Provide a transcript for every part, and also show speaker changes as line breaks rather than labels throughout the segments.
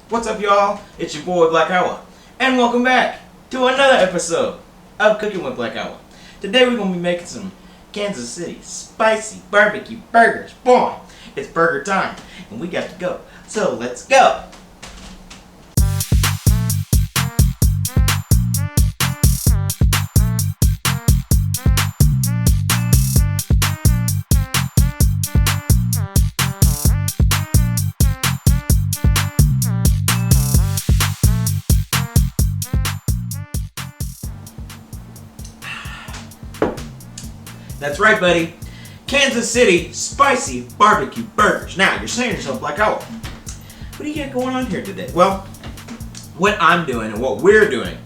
What's up, y'all? It's your boy Black Hour, and welcome back to another episode of Cooking with Black Hour. Today we're gonna be making some Kansas City spicy barbecue burgers. Boy, it's burger time, and we got to go. So let's go. That's right, buddy. Kansas City spicy barbecue burgers. Now, you're saying to yourself, like, oh, what do you got going on here today? Well, what I'm doing and what we're doing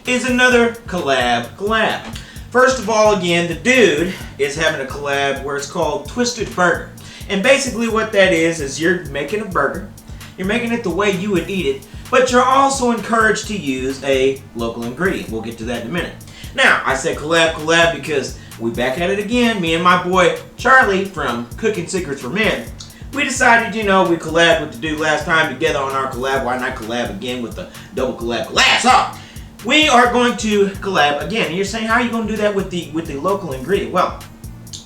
is another collab. First of all, again, the dude is having a collab where it's called Twisted Burger. And basically what that is you're making a burger. You're making it the way you would eat it, but you're also encouraged to use a local ingredient. We'll get to that in a minute. Now, I said collab because we back at it again. Me and my boy Charlie from Cooking Secrets for Men. We decided, we collabed with the dude last time together on our collab. Why not collab again with the double collab? So, we are going to collab again. And you're saying, how are you going to do that with the local ingredient? Well,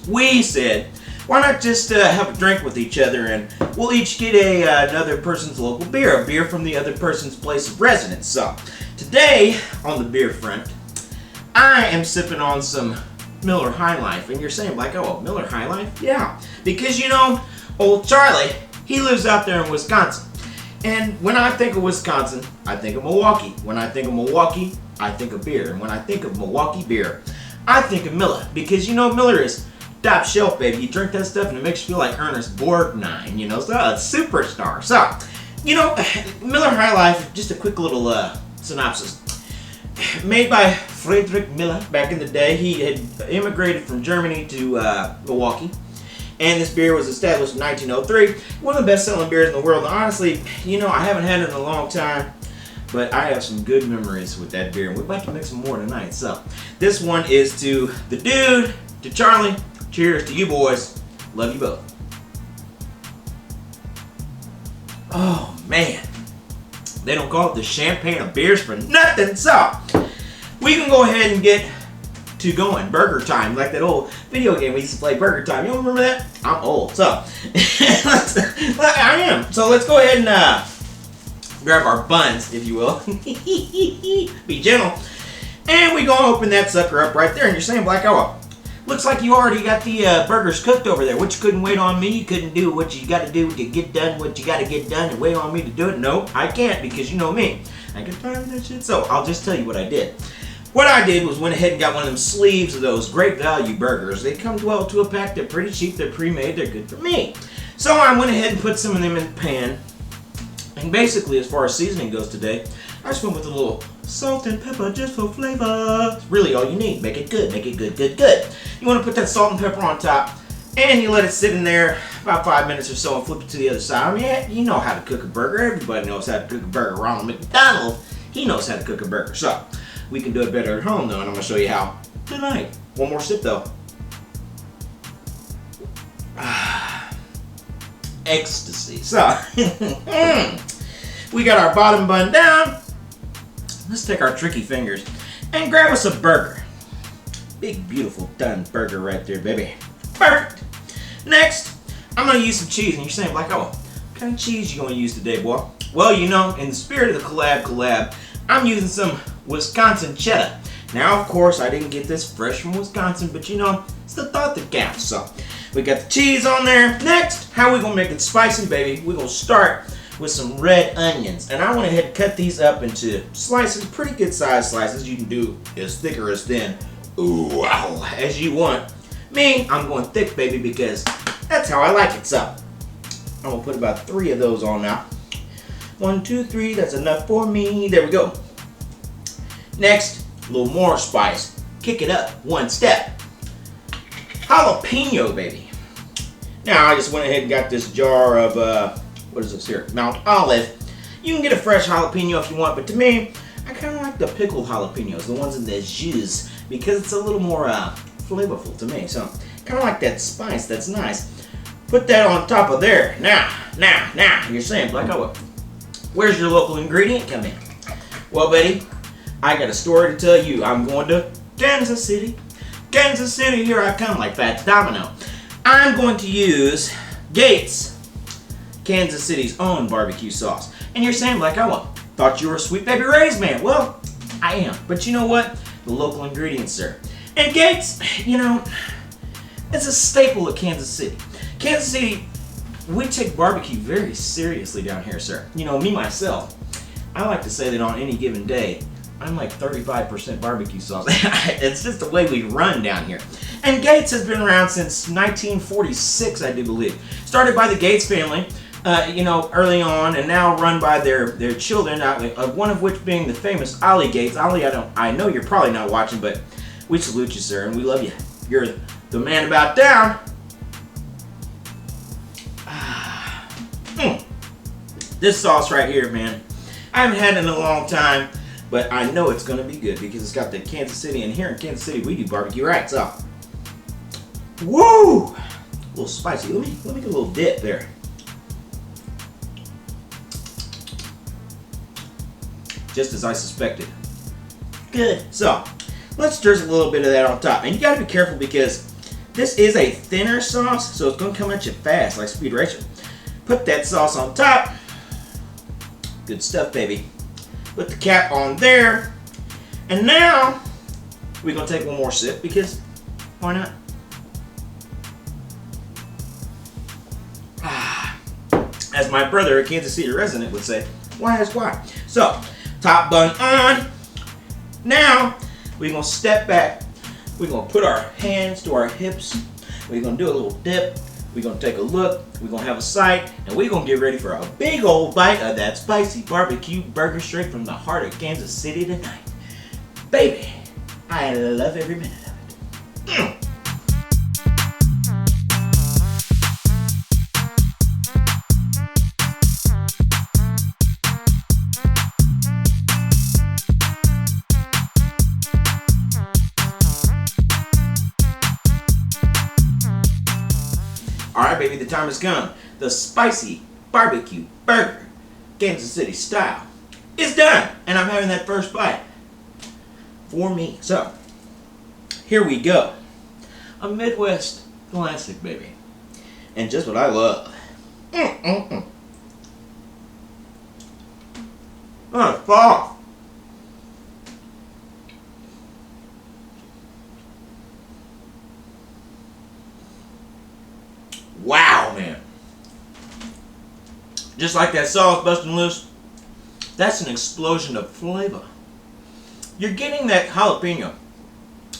we said, why not just have a drink with each other, and we'll each get another person's local beer, a beer from the other person's place of residence. So, today on the beer front, I am sipping on some Miller High Life, and you're saying, like, oh, Miller High Life? Yeah, because old Charlie, he lives out there in Wisconsin, and when I think of Wisconsin, I think of Milwaukee. When I think of Milwaukee, I think of beer, and when I think of Milwaukee beer, I think of Miller, because Miller is top shelf, baby. You drink that stuff and it makes you feel like Ernest Borgnine, so it's superstar. So, Miller High Life, just a quick little synopsis. Made by Friedrich Miller back in the day. He had immigrated from Germany to Milwaukee, and this beer was established in 1903. One of the best-selling beers in the world. And honestly, I haven't had it in a long time, but I have some good memories with that beer, and we're about to make some more tonight. So, this one is to the dude, to Charlie. Cheers to you boys. Love you both. Oh, man. They don't call it the champagne of beers for nothing. So, we can go ahead and get to going. Burger time. Like that old video game we used to play, Burger Time. You don't remember that? I'm old. So, I am. So, let's go ahead and grab our buns, if you will. Be gentle. And we go open that sucker up right there. And you're saying, Black Hour, looks like you already got the burgers cooked over there. What you couldn't wait on me, you couldn't do what you got to do to get done what you got to get done and wait on me to do it. No, I can't, because you know me. I can find that shit. So I'll just tell you what I did. What I did was went ahead and got one of them sleeves of those Great Value burgers. They come 12 to a pack. They're pretty cheap. They're pre-made. They're good for me. So I went ahead and put some of them in the pan. And basically, as far as seasoning goes today, I just went with a little salt and pepper just for flavor. It's really all you need. Make it good. Make it good, good, good. You want to put that salt and pepper on top, and you let it sit in there about 5 minutes or so and flip it to the other side. I mean, you know how to cook a burger. Everybody knows how to cook a burger. Ronald McDonald, he knows how to cook a burger. So, we can do it better at home, though, and I'm going to show you how tonight. One more sip, though. Ecstasy. So, we got our bottom bun down. Let's take our tricky fingers and grab us a burger. Big, beautiful, done burger right there, baby. Perfect. Next, I'm going to use some cheese. And you're saying, like, oh, what kind of cheese you going to use today, boy? Well, in the spirit of the collab, I'm using some Wisconsin cheddar. Now, of course, I didn't get this fresh from Wisconsin, but it's the thought that counts. So, we got the cheese on there. Next, how we going to make it spicy, baby? We're going to start with some red onions. And I went ahead and cut these up into slices, pretty good sized slices. You can do as thick or as thin, ooh, wow, as you want. Me, I'm going thick, baby, because that's how I like it. So, I'm going to put about 3 of those on now. 1, 2, 3, that's enough for me. There we go. Next, a little more spice. Kick it up one step. Jalapeno, baby. Now, I just went ahead and got this jar of, what is this here? Mount Olive. You can get a fresh jalapeno if you want, but to me, I kind of like the pickled jalapenos, the ones in the jus, because it's a little more flavorful to me. So, kind of like that spice. That's nice. Put that on top of there. Now, you're saying, Black, Where's your local ingredient come in? Well, buddy, I got a story to tell you. I'm going to Kansas City. Kansas City, here I come like Fats Domino. I'm going to use Gates, Kansas City's own barbecue sauce. And you're saying, like, I thought you were a Sweet Baby Ray's man. Well, I am. But you know what? The local ingredients, sir. And Gates, you know, it's a staple of Kansas City. Kansas City, we take barbecue very seriously down here, sir. You know, me, myself, I like to say that on any given day, I'm like 35% barbecue sauce. It's just the way we run down here. And Gates has been around since 1946, I do believe. Started by the Gates family, you know, early on, and now run by their children, one of which being the famous Ollie Gates. Ollie, I know you're probably not watching, but we salute you, sir, and we love you. You're the man about town. This sauce right here, man, I haven't had it in a long time, but I know it's going to be good because it's got the Kansas City, and here in Kansas City, we do barbecue right, so. Woo! A little spicy. Let me get a little dip there. Just as I suspected. Good. So, let's drizzle a little bit of that on top. And you got to be careful because this is a thinner sauce, so it's going to come at you fast like Speed Racer. Put that sauce on top. Good stuff, baby. Put the cap on there. And now, we're going to take one more sip because why not? As my brother, a Kansas City resident, would say, why is why? So, top bun on. Now, we're going to step back. We're going to put our hands to our hips. We're going to do a little dip. We're going to take a look. We're going to have a sight. And we're going to get ready for a big old bite of that spicy barbecue burger straight from the heart of Kansas City tonight. Baby, I love every minute of it. Alright, baby, the time has come. The spicy barbecue burger, Kansas City style, is done. And I'm having that first bite for me. So, here we go. A Midwest classic, baby. And just what I love. Oh, it's soft. Wow, man. Just like that sauce busting loose, that's an explosion of flavor. You're getting that jalapeno,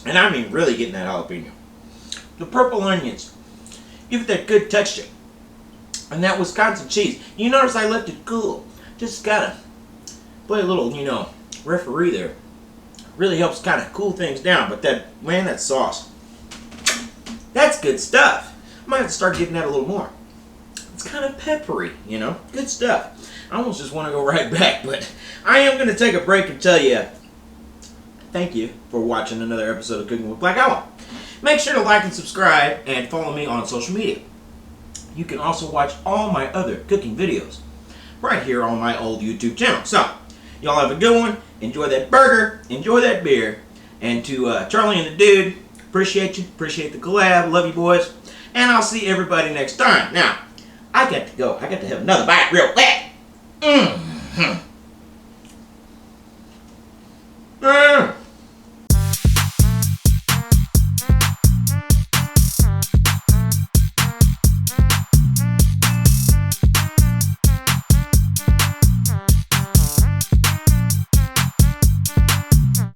and I mean really getting that jalapeno. The purple onions give it that good texture. And that Wisconsin cheese. You notice I left it cool. Just gotta play a little, you know, referee there. Really helps kind of cool things down. But that sauce, that's good stuff. I might have to start getting that a little more. It's kind of peppery, you know. Good stuff. I almost just want to go right back, but I am going to take a break and tell you thank you for watching another episode of Cooking with Black Owl. Make sure to like and subscribe and follow me on social media. You can also watch all my other cooking videos right here on my old YouTube channel. So, y'all have a good one. Enjoy that burger. Enjoy that beer. And to Charlie and the Dude, appreciate you. Appreciate the collab. Love you, boys. And I'll see everybody next time. Now, I got to go. I got to have another bite real quick.